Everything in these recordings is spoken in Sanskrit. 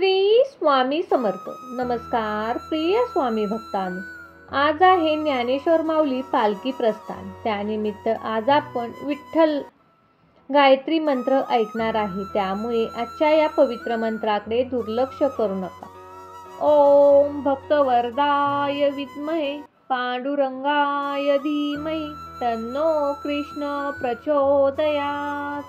श्री स्वामी समर्थ. नमस्कार प्रिय स्वामी भक्तांनो. आज आहे ज्ञानेश्वर माऊली पालखी प्रस्थान. त्यानिमित्त आज आपण विठ्ठल गायत्री मंत्र ऐकणार आहे. त्यामुळे आजच्या या पवित्र मंत्राकडे दुर्लक्ष करू नका. ओम भक्तवरदाय विद्महे पांडुरंगाय धीमहि तन्नो कृष्ण प्रचोदयात्.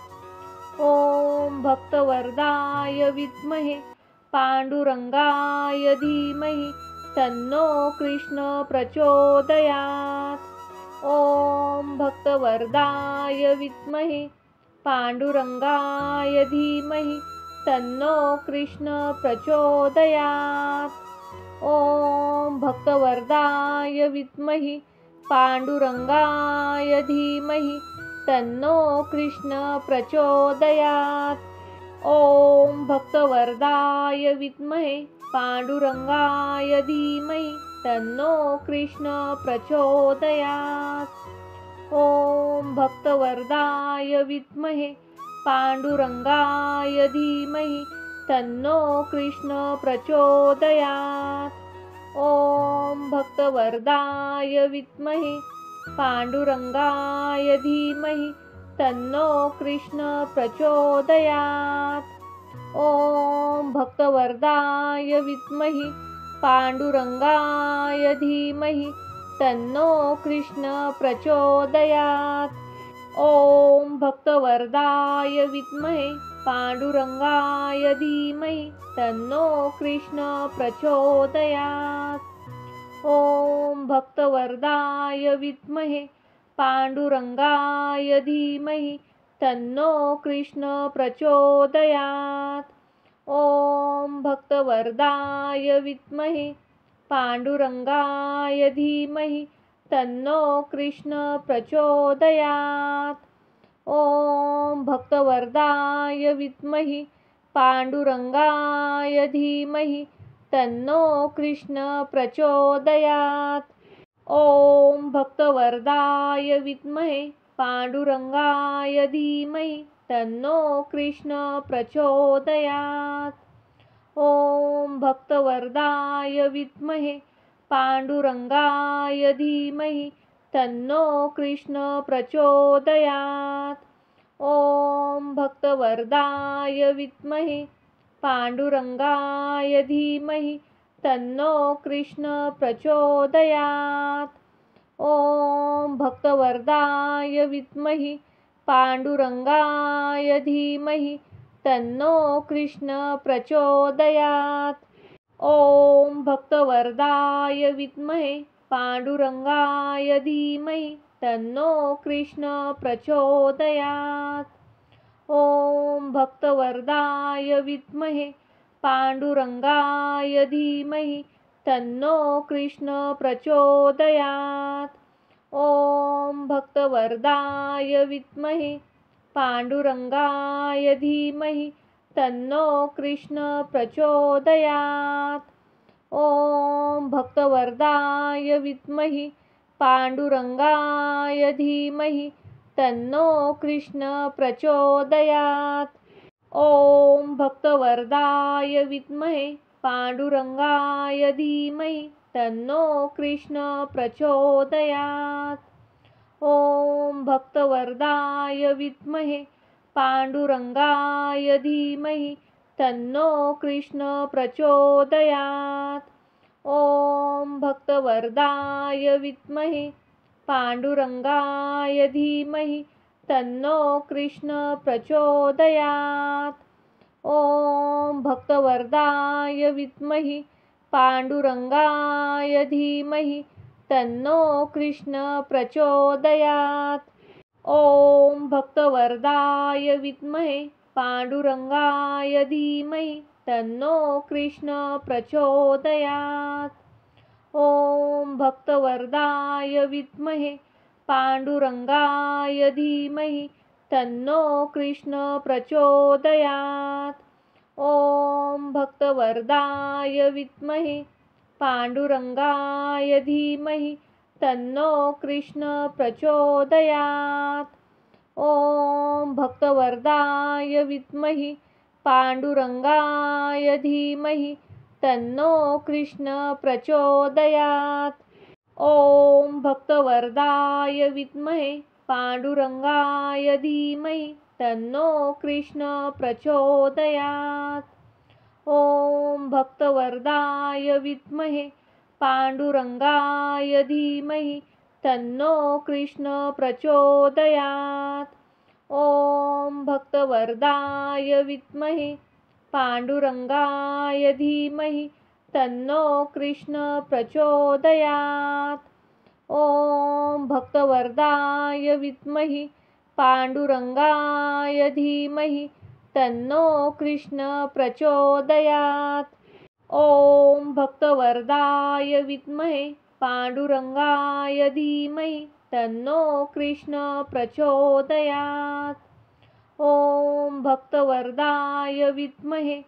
ओम भक्तवरदाय विद्महे पांडुरंगाय धीमहि तन्नो कृष्ण प्रचोदयात्. ओम भक्तवरदाय विद्महे पांडुरंगाय धीमहि तन्नो कृष्ण प्रचोदयात्. ओम भक्तवरदाय विद्महे पांडुरंगाय धीमहि तन्नो कृष्ण प्रचोदयात्. ओम भक्तवरदाय विद्महे पांडुरंगाय धीमहि तन्नो कृष्ण प्रचोदयात्. ओम भक्तवरदाय विद्महे पांडुरंगाय धीमहि तन्नो कृष्ण प्रचोदयात्. ओम भक्तवरदाय विद्महे पांडुरंगाय धीमहि तन्नो कृष्ण प्रचोदयात्. ओम भक्तवरदाय विद्महे पांडुरंगाय धीमहि तन्नो कृष्ण प्रचोदयात्. ओम भक्तवरदाय विद्महे पांडुरंगाय धीमहि तन्नो कृष्ण प्रचोदयात्. ओम भक्तवरदाय विद्महे पांडुरंगाय धीमहि तन्नो कृष्ण प्रचोदयात्. ओम भक्तवरदाय विद्महे पांडुरंगाय धीमहि तन्नो कृष्ण प्रचोदयात्. ओम भक्तवरदाय विद्महे पांडुरंगाय धीमहि तन्नो कृष्ण प्रचोदयात्. ओम भक्तवरदाय विद्महे पांडुरंगाय धीमहि तन्नो कृष्ण प्रचोदयात्. ओम भक्तवरदाय विद्महे पांडुरंगाय धीमहि तन्नो कृष्ण प्रचोदयात्. ओम भक्तवरदाय विद्महे पांडुरंगाय धीमहि तन्नो कृष्ण प्रचोदयात्. ओम भक्तवरदाय विद्महे पांडुरंगाय धीमहि तन्नो कृष्ण प्रचोदयात्. ओम भक्तवरदाय विद्महे पांडुरंगाय धीमहि तन्नो कृष्ण प्रचोदयात्. ओम भक्तवरदाय विद्महे पांडुरंगाय धीमहि तन्नो कृष्ण प्रचोदयात्. ओम भक्तवरदाय विद्महे पांडुरंगाय धीमहि तन्नो कृष्ण प्रचोदयात्. ओम भक्तवरदाय विद्महे पांडुरंगाय धीमहि तन्नो कृष्ण प्रचोदयात्. ओम भक्तवरदाय विद्महे पांडुरंगाय धीमहि तन्नो कृष्ण प्रचोदयात्. ओम भक्तवरदाय विद्महे पांडुरंगाय धीमहि तन्नो कृष्ण प्रचोदयात्. ओम भक्तवरदाय विद्महे पांडुरंगाय धीमहि तन्नो कृष्ण प्रचोदयात्. ओम भक्तवरदाय विद्महे पांडुरंगाय धीमहि तन्नो कृष्ण प्रचोदयात्. ओम भक्तवरदाय विद्महे पांडुरंगाय धीमहि तन्नो कृष्ण प्रचोदयात्. ओम भक्तवरदाय विद्महे पांडुरंगाय धीमहि तन्नो कृष्ण प्रचोदयात्. ओम भक्तवरदाय विद्महे पांडुरंगाय धीमहि तन्नो कृष्ण प्रचोदयात्. ओम भक्तवरदाय विद्महे पांडुरंगाय धीमहि तन्नो कृष्ण प्रचोदयात्। ओम भक्तवरदाय विद्महे पांडुरंगाय धीमहि तन्नो कृष्ण प्रचोदयात्। ओम भक्तवरदाय विद्महे पांडुरंगाय धीमहि तन्नो कृष्ण प्रचोदयात्। ओम भक्तवरदाय विद्महे पांडुरंगाय धीमहि तन्नो कृष्ण प्रचोदयात्। ओम भक्तवरदाय विद्महि पांडुरंगाय धीमहि तन्नो कृष्ण प्रचोदयात्। ओम भक्तवरदाय विद्महे पांडुरंगाय धीमहि तन्नो कृष्ण प्रचोदयात्। ओम भक्तवरदाय विद्महे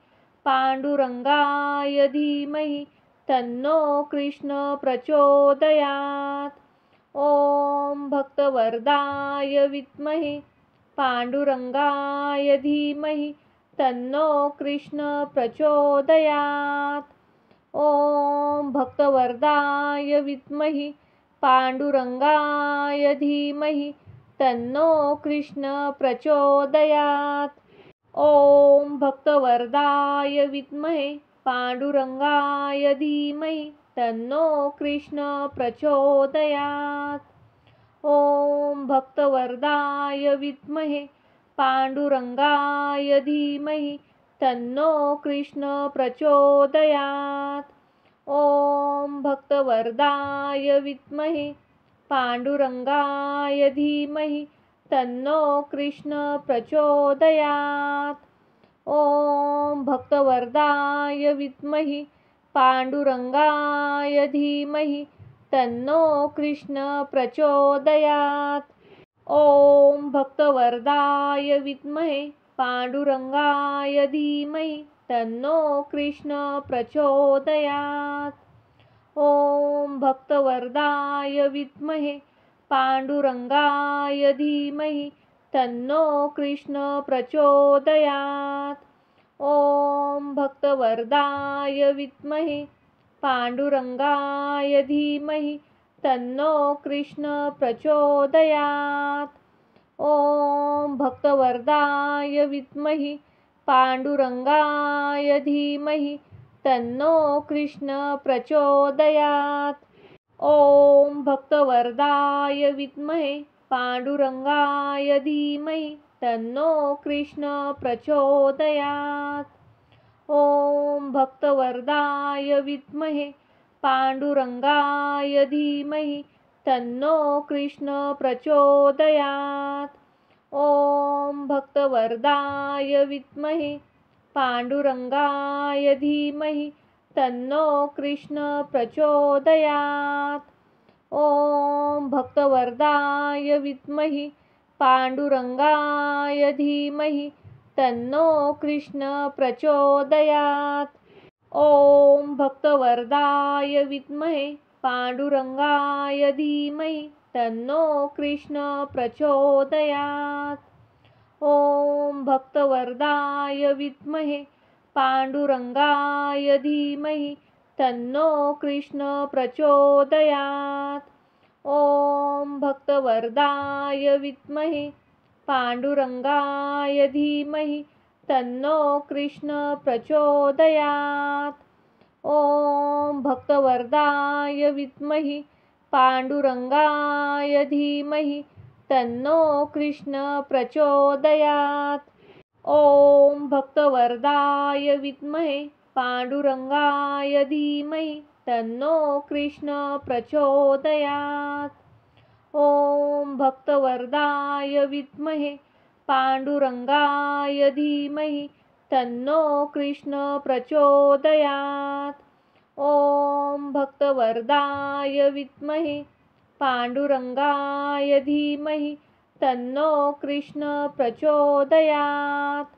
पांडुरंगाय धीमहि तन्नो कृष्ण प्रचोदयात्। ओम भक्तवरदाय विद्महे पांडुरंगाय धीमहि तन्नो कृष्ण प्रचोदयात्। ओम भक्तवरदाय विद्महि पांडुरंगाय धीमहि तन्नो कृष्ण प्रचोदयात्। ओम भक्तवरदाय विद्महे पांडुरंगाय धीमहि तन्नो कृष्ण प्रचोदयात्। ओम भक्तवरदाय विद्महे पांडुरंगाय धीमहि तन्नो कृष्ण प्रचोदयात्। ओम भक्तवरदाय विद्महे पांडुरंगाय धीमहि तन्नो कृष्ण प्रचोदयात्। ओम भक्तवरदाय विद्महि पांडुरंगाय धीमहि तन्नो कृष्ण प्रचोदयात्। ओम भक्तवरदाय विद्महे पांडुरंगाय धीमहि तन्नो कृष्ण प्रचोदयात्। ओम भक्तवरदाय विद्महे पांडुरंगाय धीमहि तन्नो कृष्ण प्रचोदयात्। ओम भक्तवरदाय विद्महे पांडुरंगाय धीमहि तन्नो कृष्ण प्रचोदयात्। ओम भक्तवरदाय विद्महि पांडुरंगाय धीमहि तन्नो कृष्ण प्रचोदयात्। ओम भक्तवरदाय विद्महे पांडुरंगाय धीमहि तन्नो कृष्ण प्रचोदयात्। ओम भक्तवरदाय विद्महे पांडुरंगाय धीमहि तन्नो कृष्ण प्रचोदयात्। ओम भक्तवरदाय विद्महे पांडुरंगाय धीमहि तन्नो कृष्ण प्रचोदयात्। ओम भक्तवरदाय विद्महि पांडुरंगाय धीमहि तन्नो कृष्ण प्रचोदयात्। ओम भक्तवरदाय विद्महे पांडुरंगाय धीमहि तन्नो कृष्ण प्रचोदयात्। ओम भक्तवरदाय विद्महे पांडुरंगाय धीमहि तन्नो कृष्ण प्रचोदयात्। ओम भक्तवरदाय विद्महे पांडुरंगाय धीमहि तन्नो कृष्ण प्रचोदयात्। ओम भक्तवरदाय विद्महि पांडुरंगाय धीमहि तन्नो कृष्ण प्रचोदयात्। ओम भक्तवरदाय विद्महे पांडुरंगाय धीमहि तन्नो कृष्ण प्रचोदयात्। ओम भक्तवरदाय विद्महे पांडुरंगाय धीमहि तन्नो कृष्ण प्रचोदयात्। ओम भक्तवरदाय विद्महे पांडुरंगाय धीमहि तन्नो कृष्ण प्रचोदयात्। पांडुरंगाय धीमहि तन्नो कृष्ण प्रचोदयात्। ओम भक्तवरदाय विद्महे पांडुरंगाय धीमहि तन्नो कृष्ण प्रचोदयात्। ओम भक्तवरदाय विद्महे पांडुरंगाय धीमहि तन्नो कृष्ण प्रचोदयात्।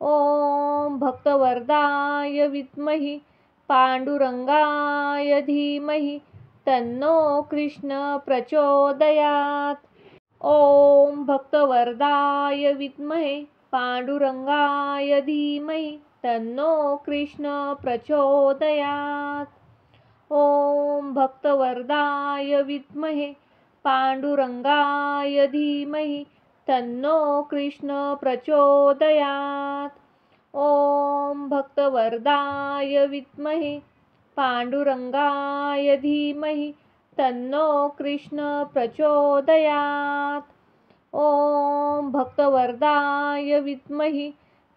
ओम भक्तवरदाय विद्महि पांडुरंगाय धीमहि तन्नो कृष्ण प्रचोदयात्। ओम भक्तवरदाय विद्महे पांडुरंगाय धीमहि तन्नो कृष्ण प्रचोदयात्। ॐ भक्तवरदाय विद्महे पांडुरंगाय धीमहि तन्नो कृष्ण प्रचोदयात्। ॐ भक्तवरदाय विद्महे पांडुरंगाय धीमहि तन्नो कृष्ण प्रचोदयात्। ॐ भक्तवरदाय विद्महि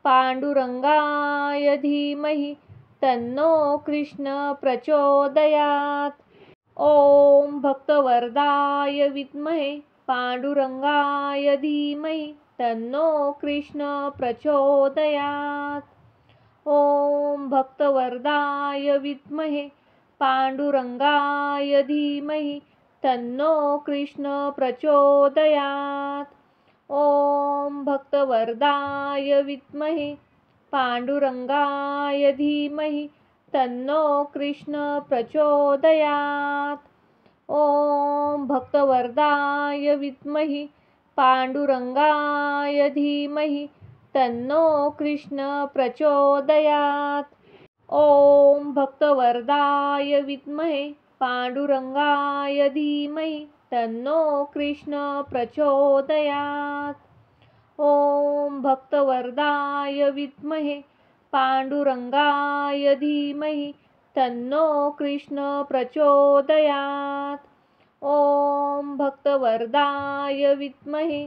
पांडुरंगाय धीमहि तन्नो कृष्ण प्रचोदयात्। ॐ भक्तवरदाय विद्महे पांडुरंगाय धीमहि तन्नो कृष्ण प्रचोदयात्। ॐ भक्तवरदाय विद्महे पांडुरंगाय धीमहि तन्नो कृष्ण प्रचोदयात्। ॐ भक्तवरदाय विद्महे पांडुरंगाय धीमहि तन्नो कृष्ण प्रचोदयात्। ॐ भक्तवरदाय विद्महि पांडुरंगाय धीमहि तन्नो कृष्ण प्रचोदयात्। ॐ भक्तवरदाय विद्महे पांडुरंगाय धीमहि तन्नो कृष्ण प्रचोदयात्। ॐ भक्तवरदाय विद्महे पांडुरंगाय धीमहि तन्नो कृष्ण प्रचोदयात्। ॐ भक्तवरदाय विद्महे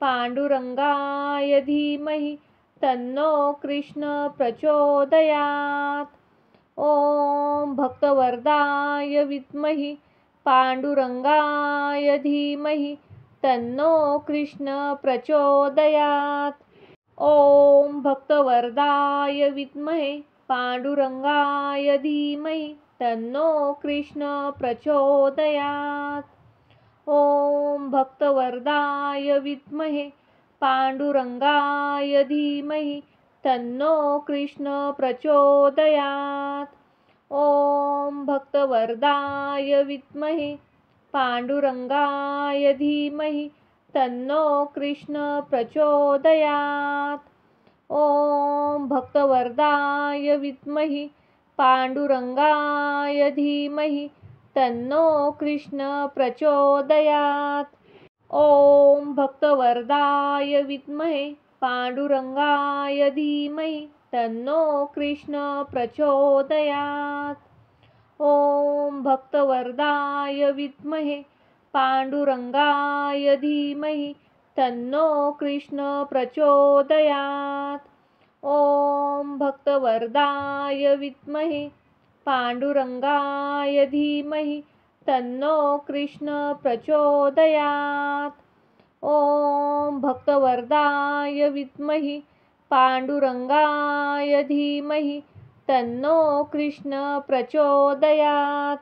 पांडुरंगाय धीमहि तन्नो कृष्ण प्रचोदयात्। ॐ भक्तवरदाय विद्महि पांडुरंगाय धीमहि तन्नो कृष्ण प्रचोदयात्। ॐ भक्तवरदाय विद्महे पांडुरंगाय धीमहि तन्नो कृष्ण प्रचोदयात्। ॐ भक्तवरदाय विद्महे पांडुरंगाय धीमहि तन्नो कृष्ण प्रचोदयात्। ॐ भक्तवरदाय विद्महे पांडुरंगाय धीमहि तन्नो कृष्ण प्रचोदयात्। ॐ भक्तवरदाय विद्महि पांडुरंगाय धीमहि तन्नो कृष्ण प्रचोदयात्। ॐ भक्तवरदाय विद्महे पांडुरंगाय धीमहि तन्नो कृष्ण प्रचोदयात्। ॐ भक्तवरदाय विद्महे पांडुरंगाय धीमहि तन्नो कृष्ण प्रचोदयात्। ॐ भक्तवरदाय विद्महे पांडुरंगाय धीमहि तन्नो कृष्ण प्रचोदयात्। ॐ भक्तवरदाय विद्महि पांडुरंगाय धीमहि तन्नो कृष्ण प्रचोदयात्।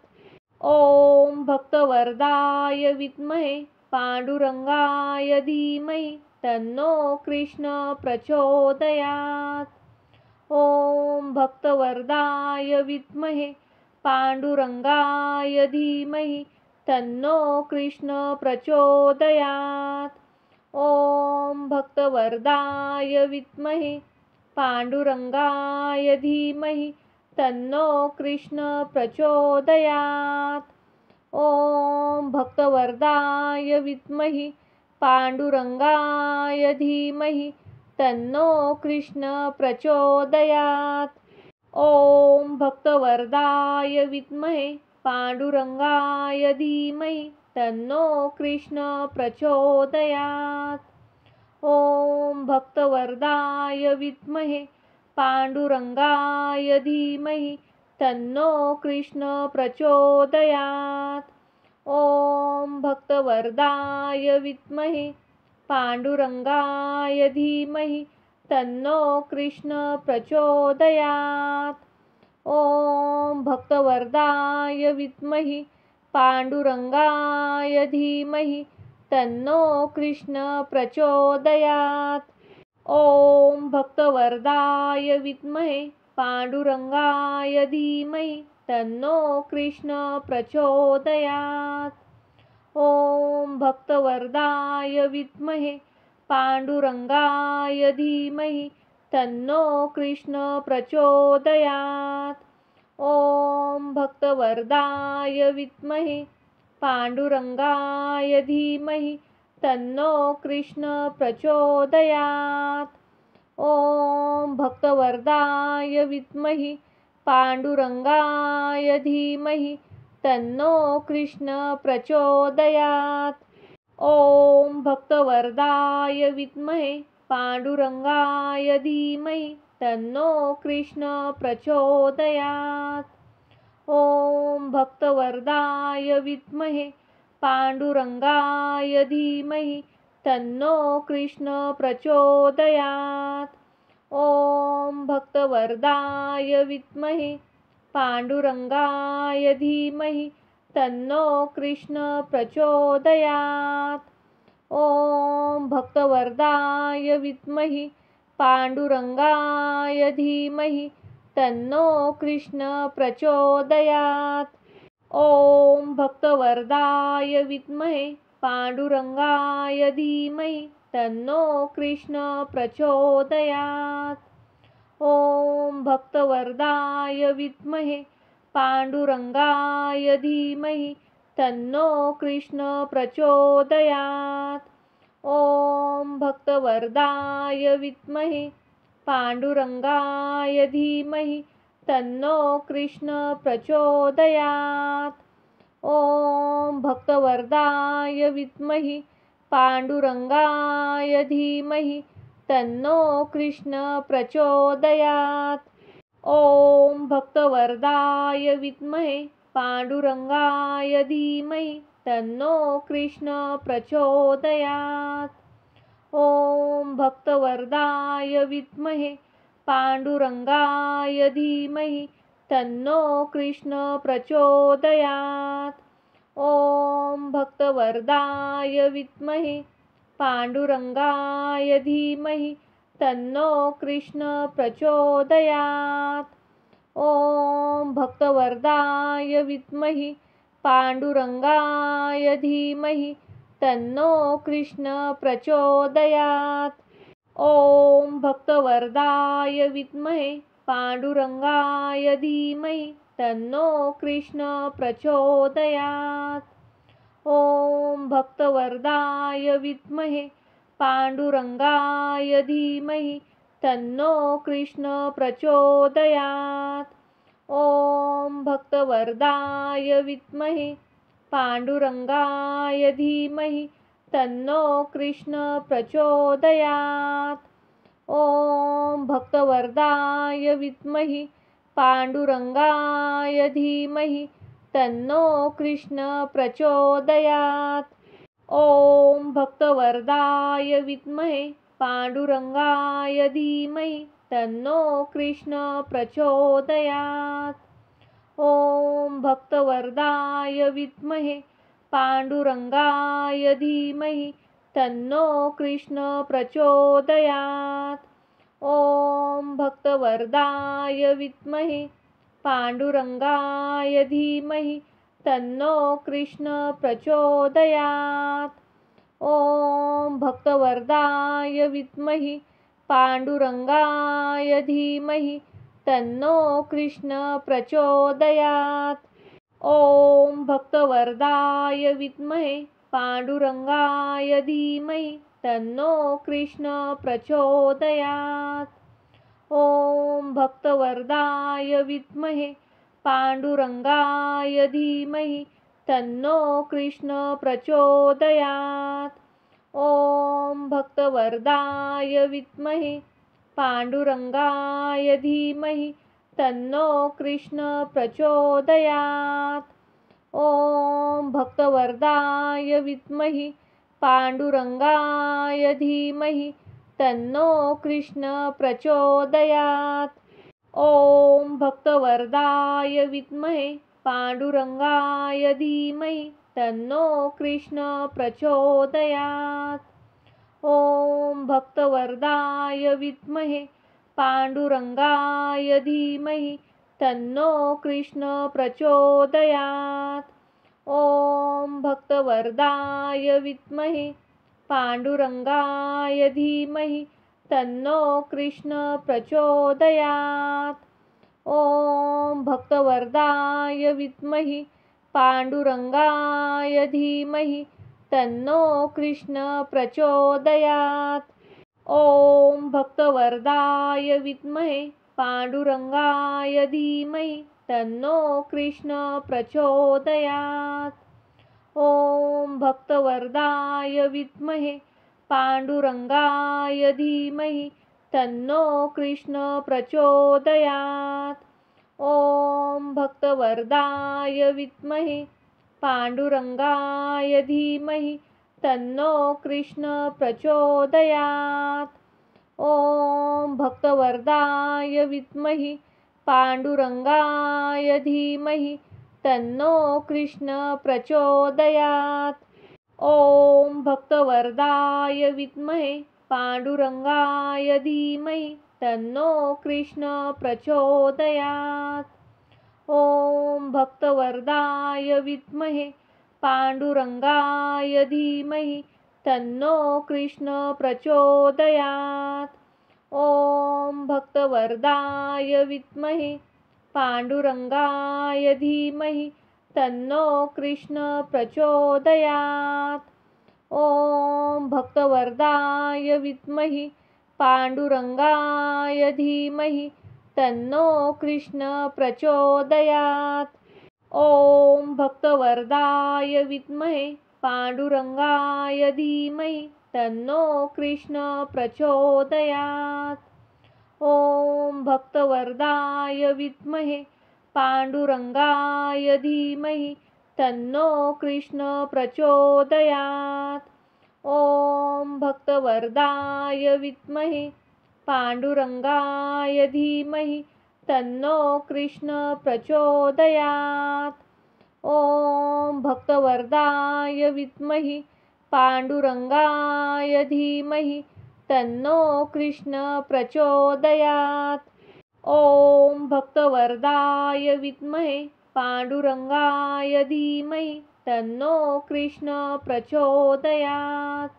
ॐ भक्तवरदाय विद्महे पांडुरंगाय धीमहि तन्नो कृष्ण प्रचोदयात्। ॐ भक्तवरदाय विद्महे पांडुरंगाय धीमहि तन्नो कृष्ण प्रचोदयात्। ॐ भक्तवरदाय विद्महे पांडुरंगाय धीमहि तन्नो कृष्ण प्रचोदयात्। ॐ भक्तवरदाय विद्महि पांडुरंगाय धीमहि तन्नो कृष्ण प्रचोदयात्। ॐ भक्तवरदाय विद्महे पांडुरंगाय धीमहि तन्नो कृष्ण प्रचोदयात्। ॐ भक्तवरदाय विद्महे पांडुरंगाय धीमहि तन्नो कृष्ण प्रचोदयात्। ॐ भक्तवरदाय विद्महे पांडुरंगाय धीमहि तन्नो कृष्ण प्रचोदयात्। ॐ भक्तवरदाय विद्महि पांडुरंगाय धीमहि तन्नो कृष्ण प्रचोदयात्। ॐ भक्तवरदाय विद्महे पांडुरंगाय धीमहि तन्नो कृष्ण प्रचोदयात्। ॐ भक्तवरदाय विद्महे पांडुरंगाय धीमहि तन्नो कृष्ण प्रचोदयात्। ॐ भक्तवरदाय विद्महे पांडुरंगाय धीमहि तन्नो कृष्ण प्रचोदयात्। ॐ भक्तवरदाय विद्महे पांडुरंगाय धीमहि तन्नो कृष्ण प्रचोदयात्। ॐ भक्तवरदाय विद्महे पांडुरंगाय धीमहि तन्नो कृष्ण प्रचोदयात्। ॐ भक्तवरदाय विद्महे पांडुरंगाय धीमहि तन्नो कृष्ण प्रचोदयात्। ॐ भक्तवरदाय विद्महे पांडुरंगाय धीमहि तन्नो कृष्ण प्रचोदयात्। ॐ भक्तवरदाय विद्महे पांडुरंगाय धीमहि तन्नो कृष्ण प्रचोदयात्। ॐ भक्तवरदाय विद्महे पांडुरंगाय धीमहि तन्नो कृष्ण प्रचोदयात्। ॐ भक्तवरदाय विद्महे पांडुरंगाय धीमहि तन्नो कृष्ण प्रचोदयात्। ॐ भक्तवरदाय विद्महे पांडुरंगाय धीमहि तन्नो कृष्ण प्रचोदयात्। ॐ भक्तवरदाय विद्महे पांडुरंगाय धीमहि तन्नो कृष्ण प्रचोदयात्। ॐ भक्तवरदाय विद्महे पांडुरंगाय धीमहि तन्नो कृष्ण प्रचोदयात्। ॐ भक्तवरदाय विद्महे पांडुरंगाय धीमहि तन्नो कृष्ण प्रचोदयात्। ॐ भक्तवरदाय विद्महे पांडुरंगाय धीमहि तन्नो कृष्ण प्रचोदयात्। ॐ भक्तवरदाय विद्महे पांडुरंगाय धीमहि तन्नो कृष्ण प्रचोदयात्। ॐ भक्तवरदाय विद्महे पांडुरंगाय धीमहि तन्नो कृष्ण प्रचोदयात्। ॐ भक्तवरदाय विद्महे पांडुरंगाय धीमहि तन्नो कृष्ण प्रचोदयात्। ॐ भक्तवरदाय विद्महे पांडुरंगाय धीमहि तन्नो कृष्ण प्रचोदयात्। ॐ भक्तवरदाय विद्महे पांडुरंगाय धीमहि तन्नो कृष्ण प्रचोदयात्। ॐ भक्तवरदाय विद्महे पांडुरंगाय धीमहि तन्नो कृष्ण प्रचोदयात्। ॐ भक्तवरदाय विद्महे पांडुरंगाय धीमहि तन्नो कृष्ण प्रचोदयात्। ॐ भक्तवरदाय विद्महे पांडुरंगाय धीमहि तन्नो कृष्ण प्रचोदयात्। ॐ भक्तवरदाय विद्महे पांडुरंगाय धीमहि तन्नो कृष्ण प्रचोदयात्। ॐ भक्तवरदाय विद्महे पांडुरंगाय धीमहि तन्नो कृष्ण प्रचोदयात्। ॐ भक्तवरदाय विद्महे पांडुरंगाय धीमहि तन्नो कृष्ण प्रचोदयात्। ॐ भक्तवरदाय विद्महे पांडुरंगाय धीमहि तन्नो कृष्ण प्रचोदयात्। ॐ भक्तवरदाय विद्महे पांडुरंगाय धीमहि तन्नो कृष्ण प्रचोदयात्। ॐ भक्तवरदाय विद्महे पांडुरंगाय धीमहि तन्नो कृष्ण प्रचोदयात्। ॐ भक्तवरदाय विद्महे पांडुरंगाय धीमहि तन्नो कृष्ण प्रचोदयात्। ॐ भक्तवरदाय विद्महे पांडुरंगाय धीमहि तन्नो कृष्ण प्रचोदयात्। ॐ भक्तवरदाय विद्महि पांडुरंगाय धीमहि तन्नो कृष्ण प्रचोदयात्। ॐ भक्तवरदाय विद्महे पांडुरंगाय धीमहि तन्नो कृष्ण प्रचोदयात्। ॐ भक्तवरदाय विद्महे पांडुरंगाय धीमहि तन्नो कृष्ण प्रचोदयात्। ॐ भक्तवरदाय विद्महे पांडुरंगाय धीमहि तन्नो कृष्ण प्रचोदयात्। ॐ भक्तवरदाय विद्महि पांडुरंगाय धीमहि तन्नो कृष्ण प्रचोदयात्। ॐ भक्तवरदाय विद्महे पांडुरंगाय धीमहि तन्नो कृष्ण प्रचोदयात्। ॐ भक्तवरदाय विद्महे पांडुरंगाय धीमहि तन्नो कृष्ण प्रचोदयात्। ॐ भक्तवरदाय विद्महे पांडुरंगाय धीमहि तन्नो कृष्ण प्रचोदयात्। ॐ भक्तवरदाय विद्महि पांडुरंगाय धीमहि तन्नो कृष्ण प्रचोदयात्। ॐ भक्तवरदाय विद्महे पांडुरंगाय धीमहि तन्नो कृष्ण प्रचोदयात्। ॐ भक्तवरदाय विद्महे पांडुरंगाय धीमहि तन्नो कृष्ण प्रचोदयात्। ॐ भक्तवरदाय विद्महे पांडुरंगाय धीमहि तन्नो कृष्ण प्रचोदयात्। ॐ भक्तवरदाय विद्महि पांडुरंगाय धीमहि तन्नो कृष्ण प्रचोदयात्। ॐ भक्तवरदाय विद्महे पांडुरंगाय धीमहि तन्नो कृष्ण प्रचोदयात्।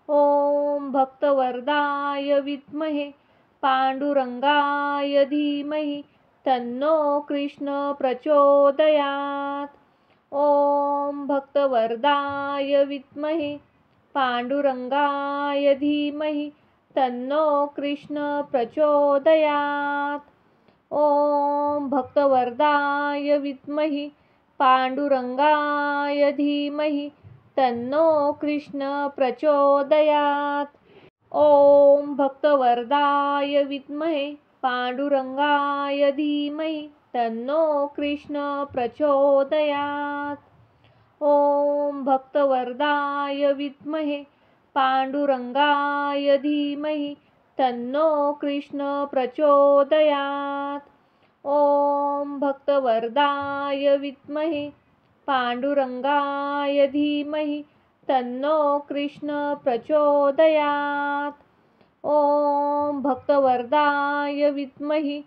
ॐ भक्तवरदाय विद्महे पांडुरंगाय धीमहि तन्नो कृष्ण प्रचोदयात्। ॐ भक्तवरदाय विद्महे पांडुरंगाय धीमहि तन्नो कृष्ण प्रचोदयात्। ॐ भक्तवरदाय विद्महि पांडुरंगाय धीमहि तन्नो कृष्ण प्रचोदयात्। ॐ भक्तवरदाय विद्महे पांडुरंगाय धीमहि तन्नो कृष्ण प्रचोदयात्। ॐ भक्तवरदाय विद्महे पांडुरंगाय धीमहि तन्नो कृष्ण प्रचोदयात्। ॐ भक्तवरदाय विद्महे पांडुरंगाय धीमहि तन्नो कृष्ण प्रचोदयात्। ॐ भक्तवरदाय विद्महि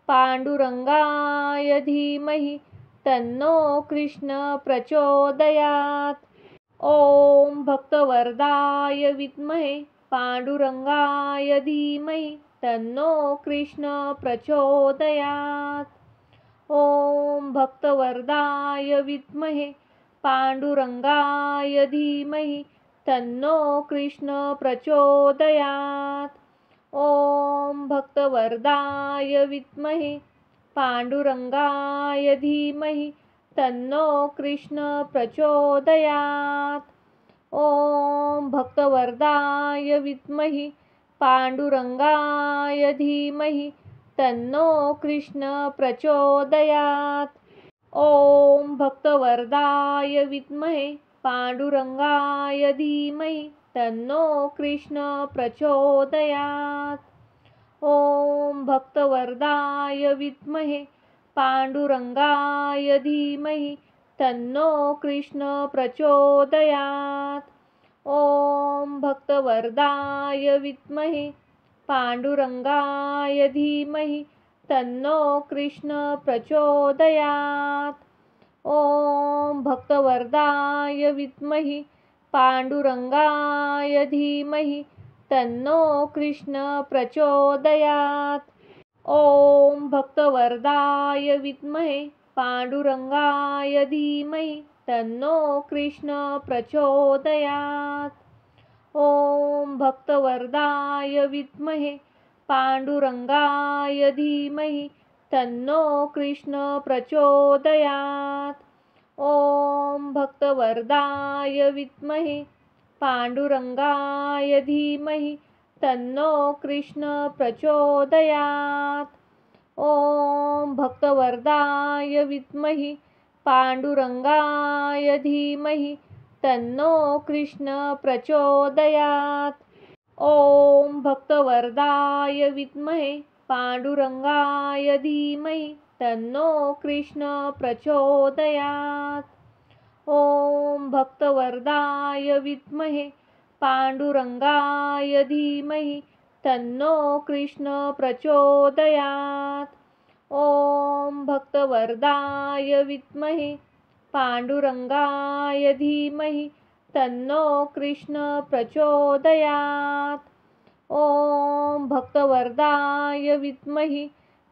पांडुरंगाय धीमहि तन्नो कृष्ण प्रचोदयात्। ॐ भक्तवरदाय विद्महे पांडुरंगाय धीमहि तन्नो कृष्ण प्रचोदयात्। ॐ भक्तवरदाय विद्महे पांडुरंगाय धीमहि तन्नो कृष्ण प्रचोदयात्। ॐ भक्तवरदाय विद्महे पांडुरंगाय धीमहि तन्नो कृष्ण प्रचोदयात्। ॐ भक्तवरदाय विद्महि पांडुरंगाय धीमहि तन्नो कृष्ण प्रचोदयात्। ॐ भक्तवरदाय विद्महे पांडुरंगाय धीमहि तन्नो कृष्ण प्रचोदयात्। ॐ भक्तवरदाय विद्महे पांडुरंगाय धीमहि तन्नो कृष्ण प्रचोदयात्। ॐ भक्तवरदाय विद्महे पांडुरंगाय धीमहि तन्नो कृष्ण प्रचोदयात्। ॐ भक्तवरदाय विद्महि पांडुरंगाय धीमहि तन्नो कृष्ण प्रचोदयात्। ओम भक्तवरदाय विद्महे पांडुरंगाय धीमहि तन्नो कृष्ण प्रचोदयात्। ओम भक्तवरदाय विद्महे पांडुरंगाय धीमहि तन्नो कृष्ण प्रचोदयात्। ओम भक्तवरदाय विद्महे पांडुरंगाय धीमहि तन्नो कृष्ण प्रचोदयात्। ओम भक्तवरदाय विद्महि पांडुरंगाय धीमहि तन्नो कृष्ण प्रचोदयात्। ओम भक्तवरदाय विद्महे पांडुरंगाय धीमहि तन्नो कृष्ण प्रचोदयात्। ओम भक्तवरदाय विद्महे पांडुरंगाय धीमहि तन्नो कृष्ण प्रचोदयात्। ओम भक्तवरदाय विद्महे पांडुरंगाय धीमहि तन्नो कृष्ण प्रचोदयात्। ओम भक्तवरदाय विद्महि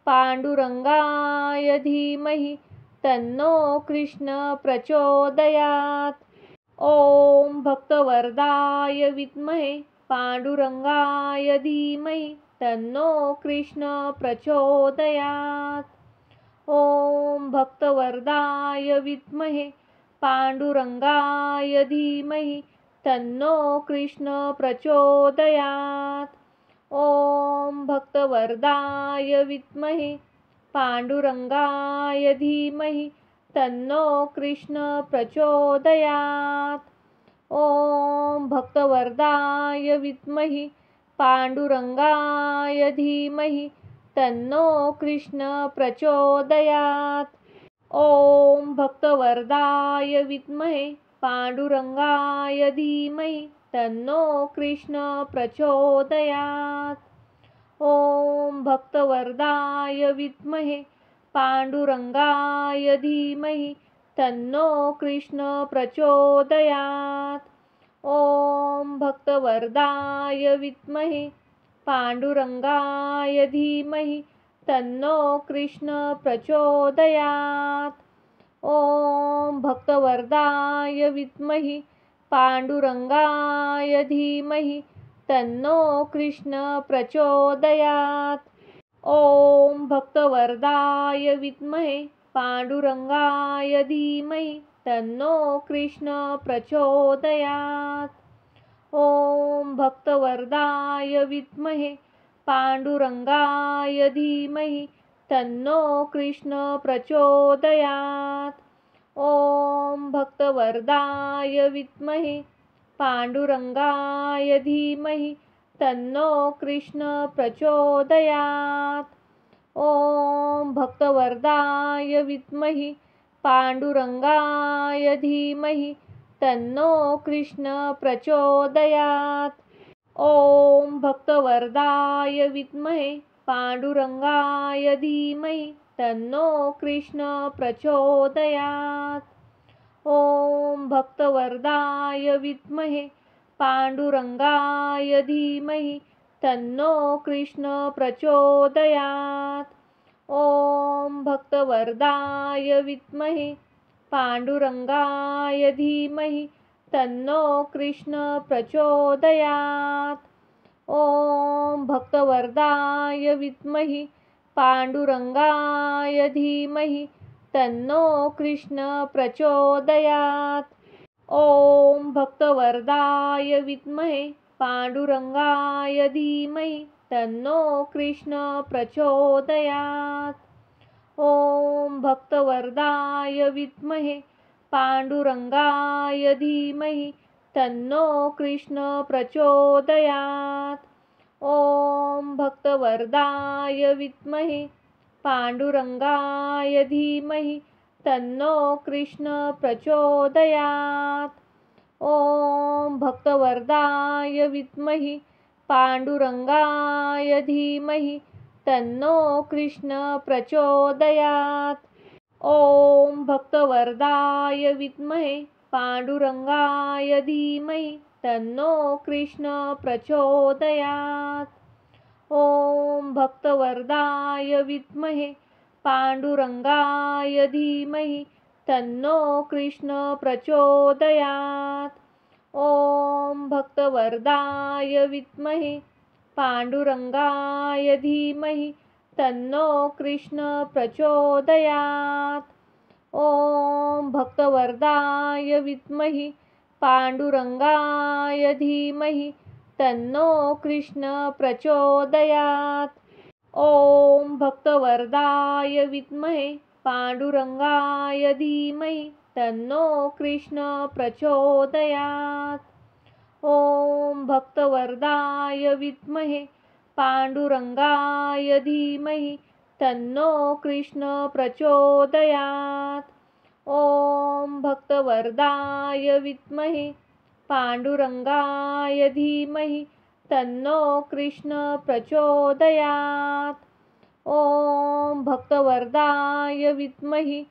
पांडुरंगाय धीमहि तन्नो कृष्ण प्रचोदयात्। ओम भक्तवरदाय विद्महे पांडुरंगाय धीमहि तन्नो कृष्ण प्रचोदयात्। ओम भक्तवरदाय विद्महे पांडुरंगाय धीमहि तन्नो कृष्ण प्रचोदयात्। ओम भक्तवरदाय विद्महे पांडुरंगाय धीमहि तन्नो कृष्ण प्रचोदयात्। ओम भक्तवरदाय विद्महि पांडुरंगाय धीमहि तन्नो कृष्ण प्रचोदयात्। ओम भक्तवरदाय विद्महे पांडुरंगाय धीमहि तन्नो कृष्ण प्रचोदयात्। ओम भक्तवरदाय विद्महे पांडुरंगाय धीमहि तन्नो कृष्ण प्रचोदयात्। ओम भक्तवरदाय विद्महे पांडुरंगाय धीमहि तन्नो कृष्ण प्रचोदयात्। ओम भक्तवरदाय विद्महि पांडुरंगाय धीमहि तन्नो कृष्ण प्रचोदयात्। ओम भक्तवरदाय विद्महे पांडुरंगाय धीमहि तन्नो कृष्ण प्रचोदयात्। ओम भक्तवरदाय विद्महे पांडुरंगाय धीमहि तन्नो कृष्ण प्रचोदयात्। ओम भक्तवरदाय विद्महे पांडुरंगाय धीमहि तन्नो कृष्ण प्रचोदयात्। ओम भक्तवरदाय विद्महि पांडुरंगाय धीमहि तन्नो कृष्ण प्रचोदयात्। ओम भक्तवरदाय विद्महे पांडुरंगाय धीमहि तन्नो कृष्ण प्रचोदयात्। ओम भक्तवरदाय विद्महे पांडुरंगाय धीमहि तन्नो कृष्ण प्रचोदयात्। ओम भक्तवरदाय विद्महे पांडुरंगाय धीमहि तन्नो कृष्ण प्रचोदयात्। ओम भक्तवरदाय विद्महि पांडुरंगाय धीमहि तन्नो कृष्ण प्रचोदयात्। ओम भक्तवरदाय विद्महे पांडुरंगाय धीमहि तन्नो कृष्ण प्रचोदयात्। ओम भक्तवरदाय विद्महे पांडुरंगाय धीमहि तन्नो कृष्ण प्रचोदयात्। ओम भक्तवरदाय विद्महे पांडुरंगाय धीमहि तन्नो कृष्ण प्रचोदयात्। ओम भक्तवरदाय विद्महि पांडुरंगाय धीमहि तन्नो कृष्ण प्रचोदयात्। ओम भक्तवरदाय विद्महे पांडुरंगाय धीमहि तन्नो कृष्ण प्रचोदयात्। ॐ भक्तवरदाय विद्महे पांडुरंगाय धीमहि तन्नो कृष्ण प्रचोदयात्। ॐ भक्तवरदाय विद्महे पांडुरंगाय धीमहि तन्नो कृष्ण प्रचोदयात्। ॐ भक्तवरदाय विद्महे पांडुरंगाय धीमहि तन्नो कृष्ण प्रचोदयात्। ॐ भक्तवरदाय विद्महे पांडुरंगाय धीमहि तन्नो कृष्ण प्रचोदयात्। ॐ भक्तवरदाय विद्महे पांडुरंगाय धीमहि तन्नो कृष्ण प्रचोदयात्। ॐ भक्तवरदाय विद्महे पांडुरंगाय धीमहि तन्नो कृष्ण प्रचोदयात्। ॐ भक्तवरदाय विद्महे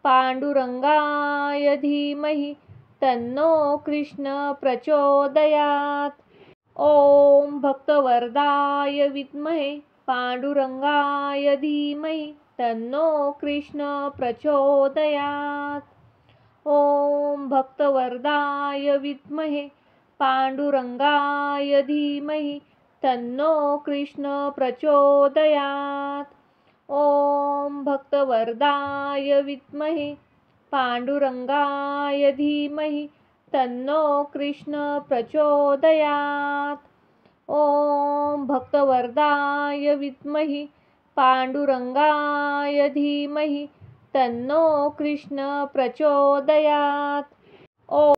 पांडुरंगाय धीमहि तन्नो कृष्ण प्रचोदयात्। ॐ भक्तवरदाय विद्महे पांडुरंगाय धीमहि तन्नो कृष्ण प्रचोदयात्। ॐ भक्तवरदाय विद्महे पांडुरंगाय धीमहि तन्नो कृष्ण प्रचोदयात्। ॐ भक्तवरदाय विद्महे पांडुरंगाय धीमहि तन्नो कृष्ण प्रचोदयात्। ॐ भक्तवरदाय विद्महे पांडुरंगाय धीमहि तन्नो कृष्ण प्रचोदयात्। ॐ